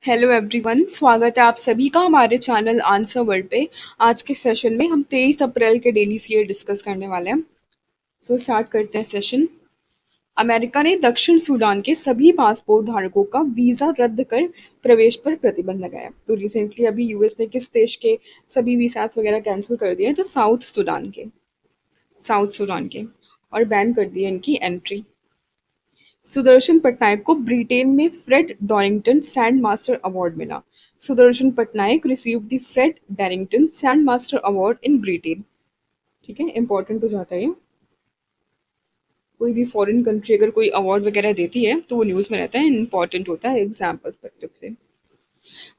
Hello everyone, स्वागत है आप सभी का हमारे चैनल आंसर वर्ल्ड पे। आज के सेशन में हम 23 अप्रैल के डेली सीए डिस्कस करने वाले हैं। स्टार्ट करते हैं सेशन। अमेरिका ने दक्षिण सूडान के सभी पासपोर्ट धारकों का वीजा रद्द कर प्रवेश पर प्रतिबंध लगाया। तो रिसेंटली अभी यूएस ने किस देश के सभी वीसास वगैरह कैंसिल कर दिए? तो साउथ सूडान के और बैन कर दिए इनकी एंट्री। सुदर्शन पटनायक को ब्रिटेन में Fred Darrington sand master award मिला। Sudarshan Patnaik receive the Fred Darrington sand master award in Britain. ठीक है, इंपॉर्टेंट हो जाता है ये। कोई भी फॉरेन कंट्री अगर कोई अवार्ड वगैरह देती है तो वो न्यूज़ में रहता है, इंपॉर्टेंट होता है एग्जाम पर्सपेक्टिव से।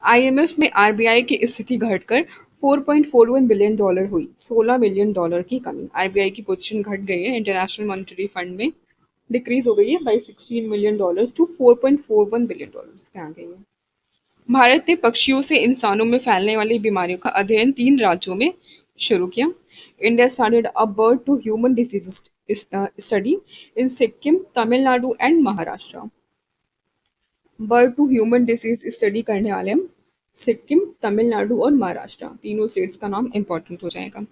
आईएमएफ में आरबीआई की स्थिति घटकर 4.41 बिलियन डॉलर हुई, 16 मिलियन डॉलर की कमी। आरबीआई की पोजीशन घट गई है इंटरनेशनल मॉनेटरी फंड में, डिक्रीज हो गई है by 16 million dollars to 4.41 billion dollars पे आ गई है। भारत ने पक्षियों से इंसानों में फैलने वाली बीमारियों का अध्ययन 3 राज्यों में शुरू किया। India started a bird to human disease study in Sikkim, Tamil Nadu and Maharashtra. Bird to human disease study करने वाले हम सिक्किम, तमिलनाडु और महाराष्ट्र, तीनों स्टेट्स का नाम इंपॉर्टेंट हो जाएगा।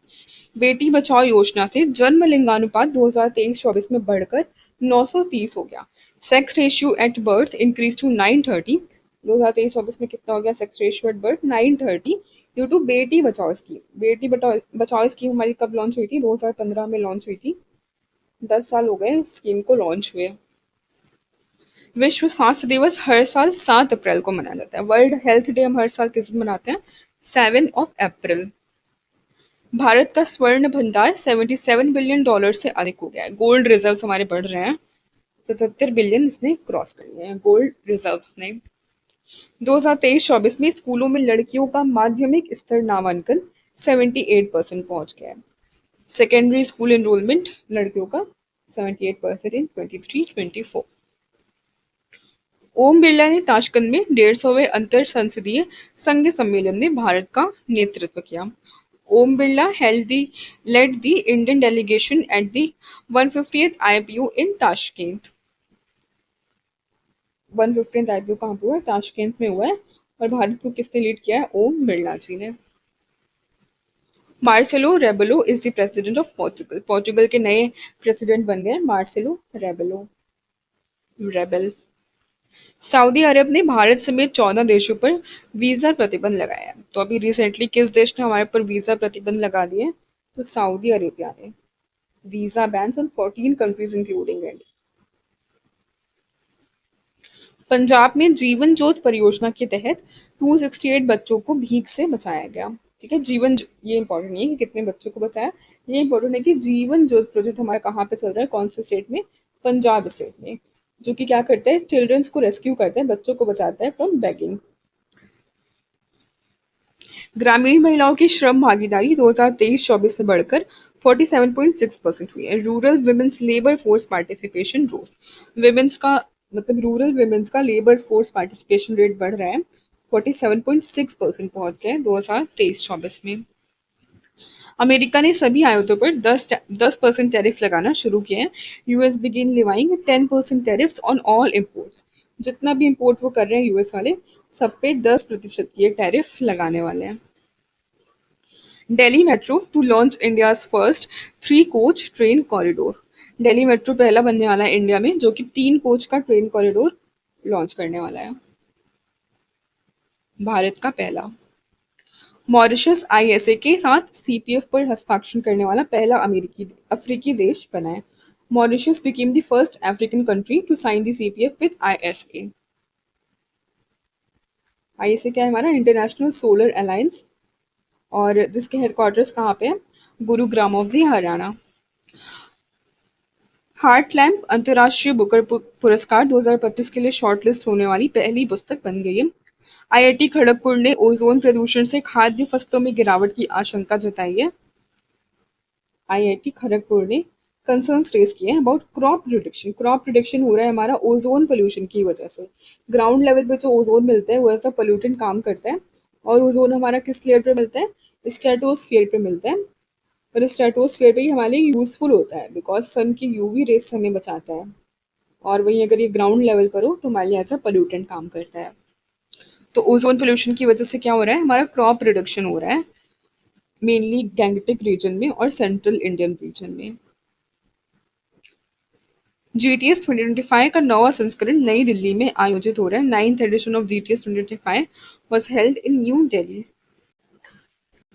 बेटी बचाओ योजना से जन्म लिंगानुपात 2023-24 में बढ़कर 930 हो गया। Sex ratio at birth increase to 930। 2023-24 में कितना हो गया sex ratio at birth? 930 due to Beti Bachao scheme. बेटी बचाओ स्कीम हमारी कब लॉन्च हुई थी? 2015 में लॉन्च हुई थी। 10 साल हो गए स्कीम को लॉन्च हुए। विश्व स्वास्थ्य दिवस हर साल 7 अप्रैल को मनाया जाता है। वर्ल्ड हेल्थ डे हम हर साल किस दिन मनाते हैं? 7 अप्रैल। भारत का स्वर्ण भंडार 77 बिलियन डॉलर से अधिक हो गया है। गोल्ड रिजर्व्स हमारे बढ़ रहे हैं, 77 बिलियन इसने क्रॉस कर लिए हैं गोल्ड रिजर्व्स ने। 2023-24 में स्कूलों में लड़कियों का माध्यमिक स्तर नामांकन 78% पहुंच गया है। सेकेंडरी स्कूल एनरोलमेंट लड़कियों का 78% इन 23-24। ओम बिरला ने ताशकंद में 150वें अंतर संसदीय संघ सम्मेलन में भारत का नेतृत्व किया। Om Birla led the Indian delegation at the 150th IPO in Tashkent। 150th IPO कहाँ पे हुआ है? ताशकंद में हुआ है। और भारत को किसने लीड किया है? ओम बिरला जी ने। Marcelo Rebelo is the president of Portugal. Portugal के नए प्रेसिडेंट बन गए मार्सेलो रेबेल। सऊदी अरब ने भारत समेत 14 देशों पर वीजा प्रतिबंध लगाया है। तो अभी रिसेंटली किस देश ने हमारे पर वीजा प्रतिबंध लगा दिए? तो सऊदी अरेबिया ने। Visa bans on 14 countries including India. Punjab में जीवन ज्योत परियोजना के तहत 268 बच्चों को भीख से बचाया गया। ठीक है, ये इंपॉर्टेंट नहीं है कि कितने बच्चों को बचाया, ये इंपॉर्टेंट है कि जीवन ज्योत प्रोजेक्ट हमारा कहाँ पे चल रहा है, कौन से स्टेट में? पंजाब स्टेट में, जो कि क्या करता है? चिल्ड्रंस को रेस्क्यू करता है, बच्चों को बचाता है फ्रॉम बेगिंग। ग्रामीण महिलाओं की श्रम भागीदारी 2023-24 से बढ़कर 47.6% हुई है। Rural women's labour force participation rose. Women's का मतलब रूरल विमेंस का लेबर फोर्स पार्टिसिपेशन रेट बढ़ रहा है, 47.6% पहुंच गया है 2023-24 में। अमेरिका ने सभी आयातों पर 10% टैरिफ लगाना शुरू किए हैं। US begin levying 10% tariffs on all imports. जितना भी इम्पोर्ट वो कर रहे हैं यूएस वाले, सब पे 10% ये टैरिफ लगाने वाले हैं। Delhi metro to launch India's first 3 coach train corridor. Delhi metro पहला बनने वाला है इंडिया में जो कि 3 कोच का ट्रेन कॉरिडोर लॉन्च करने वाला है, भारत का पहला। मॉरिशस आईएसए के साथ सीपीएफ पर हस्ताक्षर करने वाला पहला अफ्रीकी देश बना है। Mauritius became the first African country to sign the CPF with ISA. ISA क्या है? हमारा इंटरनेशनल सोलर अलायंस, और जिसके हेडक्वार्टर्स कहाँ पे है? Gurugram of the Haryana. Heart lamp अंतर्राष्ट्रीय बुकर पुरस्कार 2025 के लिए शॉर्टलिस्ट होने वाली पहली पुस्तक बन गई है। आईआईटी खड़गपुर ने ओजोन प्रदूषण से खाद्य फसलों में गिरावट की आशंका जताई है। आईआईटी खड़गपुर ने कंसर्न्स रेज किए हैं about crop protection. Crop protection हो रहा है हमारा ओजोन पोल्यूशन की वजह से। ग्राउंड लेवल पे जो ओजोन मिलता है वो ऐसा पोल्यूटेंट काम करता है, और ओजोन हमारा किस लेयर पे मिलता है? स्ट्रेटोस्फीयर पे मिलता है। और स्ट्रेटोस्फीयर पे ही हमारे लिए यूजफुल होता है बिकॉज सन की यूवी रेस से हमें बचाता है। और वहीं अगर ये ग्राउंड लेवल पर हो तो हमारे लिए एज अ पोल्यूटेंट काम करता है। तो ओजोन पोल्यूशन की वजह से क्या हो रहा है, हमारा क्रॉप रिडक्शन हो रहा है, मेनली गैंगटिक रीजन में और सेंट्रल इंडियन रीजन में। जीटीएस 2025 का नौवां संस्करण नई दिल्ली में आयोजित हो रहा है। 9th edition of GTS 2025 was held in New Delhi.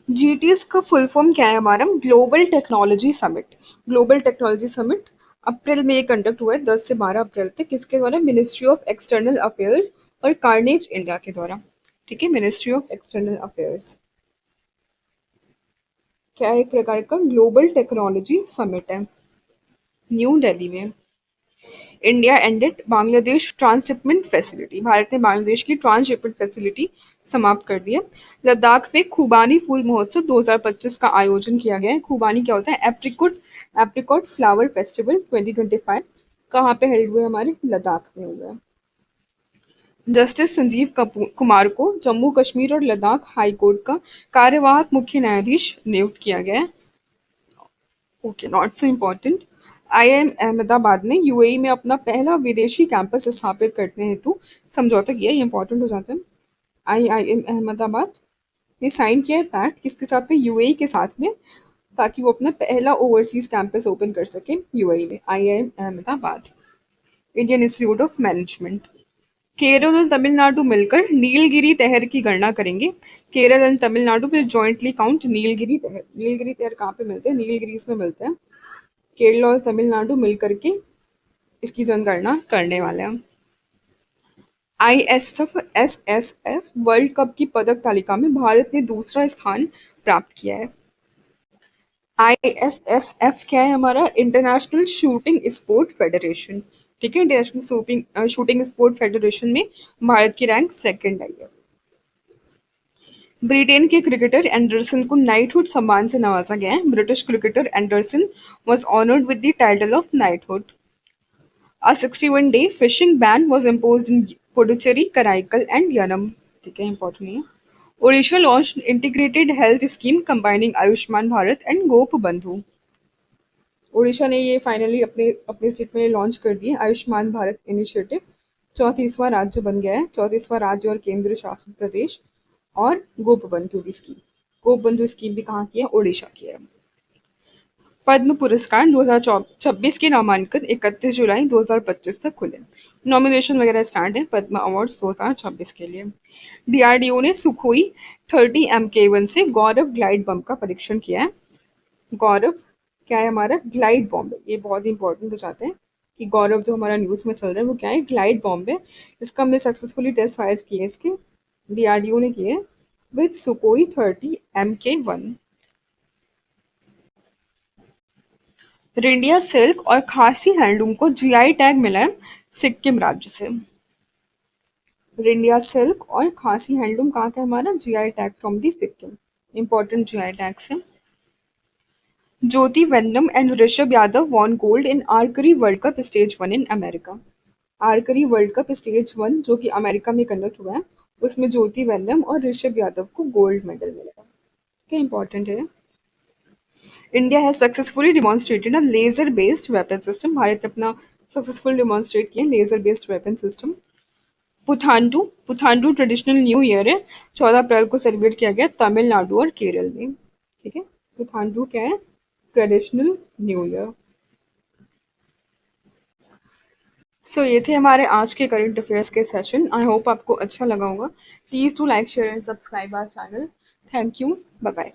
GTS का फुल फॉर्म क्या है हमारा, global technology summit. Global technology summit अप्रैल में ये कंडक्ट हुआ है, 10 से 12 अप्रैल तक। किसके द्वारा, मिनिस्ट्री ऑफ एक्सटर्नल अफेयर्स और कार्नेज इंडिया के द्वारा। ठीक है, मिनिस्ट्री ऑफ एक्सटर्नल अफेयर्स। क्या है, एक प्रकार का ग्लोबल टेक्नोलॉजी समिट है, न्यू दिल्ली में। India ended Bangladesh transshipment facility. Bharat ने बांग्लादेश की ट्रांसशिपमेंट फैसिलिटी समाप्त कर दी है। लद्दाख में खुबानी फूल महोत्सव 2025 का आयोजन किया गया है। खुबानी क्या होता है, एप्रिकॉट, एप्रिकॉट फ्लावर फेस्टिवल 2025 कहाँ पे हेल्ड हुए, हमारे लद्दाख में हुआ है। जस्टिस संजीव कुमार को जम्मू कश्मीर और लद्दाख हाई कोर्ट का कार्यवाहक मुख्य न्यायाधीश नियुक्त किया गया है। Okay, not so important. IIM Ahmedabad ने यूएई में अपना पहला विदेशी कैंपस स्थापित करने हेतु समझौता किया, ये इंपॉर्टेंट हो जाता है। आईआईएम अहमदाबाद ने साइन किया है पैक्ट किसके साथ में, यूएई के साथ में, ताकि वो अपना पहला ओवरसीज कैंपस ओपन कर सके यूएई में। IIM Ahmedabad. Indian institute of management. Kerala और तमिलनाडु मिलकर नीलगिरी तहर की गणना करेंगे। Kerala and Tamil Nadu will jointly count Nilgiri तहर। नीलगिरी तहर कहाँ पे मिलते हैं, नीलगिरीज में मिलते हैं। केरल और तमिलनाडु मिलकर के इसकी जनगणना करने वाले हैं। आईएसएसएफ वर्ल्ड कप की पदक तालिका में भारत ने दूसरा स्थान प्राप्त किया है। आईएसएसएफ क्या है हमारा, इंटरनेशनल शूटिंग स्पोर्ट फेडरेशन। ठीक है, इंटरनेशनल शूटिंग स्पोर्ट फेडरेशन में भारत की रैंक सेकंड आई है। ब्रिटेन के क्रिकेटर एंडरसन को नाइटहुड सम्मान से नवाजा गया है। British cricketer Anderson was honored with the title of knighthood. A 61-day fishing ban was imposed in Puducherry, Karaikal and Yanam. ठीक है, इंपॉर्टेंट नहीं है। Odisha launch integrated health scheme combining Ayushman Bharat and Gopabandhu. Odisha ने ये फाइनली अपने अपने स्टेट में launch कर दिए आयुष्मान भारत इनिशिएटिव। 34वां राज्य बन गया है, 34वां राज्य और केंद्र शासित प्रदेश। और गोप बंधु की स्कीम, गोप बंधु स्कीम भी कहाँ की है, ओडिशा की है। पद्म पुरस्कार 2026 के नामांकन 31 जुलाई 2025 तक खुले। नॉमिनेशन वगैरह स्टार्ट है पद्म अवार्ड्स 2026 के लिए। डीआरडीओ ने सुखोई 30 MK1 से गौरव ग्लाइड बम का परीक्षण किया है। गौरव क्या है हमारा, ग्लाइड बॉम्ब है। ये बहुत इंपॉर्टेंट हो जाते हैं कि गौरव जो हमारा न्यूज में चल रहा है वो क्या है, ग्लाइड बॉम्ब है। इसका हमने सक्सेसफुली टेस्ट फायर किए इसके, डीआरडीओ ने किए विद सुखोई 30 MK1। रिंडिया सिल्क और खासी हैंडलूम को जीआई टैग मिला है सिक्किम राज्य से। रिंडिया सिल्क और खासी हैंडलूम कहाँ का है हमारा, GI tag from the Sikkim. Important GI tags है। Jyothi Vennam and Rishabh Yadav won gold in archery world cup stage 1 in America. Archery world cup stage 1 जो कि अमेरिका में कंडक्ट हुआ है, उसमें ज्योति वेन्नम और ऋषभ यादव को गोल्ड मेडल मिला। क्या इंपॉर्टेंट है। India has successfully demonstrated a laser based weapon system. Bharat ने अपना सक्सेसफुल डिमॉन्स्ट्रेट किया laser based weapon system. Puthandu, Puthandu traditional new year है, 14 अप्रैल को सेलिब्रेट किया गया तमिलनाडु और केरल में। ठीक है, पुथांडू क्या है, ट्रेडिशनल न्यू ईयर। सो ये थे हमारे आज के करंट अफेयर्स के सेशन। आई होप आपको अच्छा लगा होगा। Please to like share and subscribe our channel. Thank you, bye bye.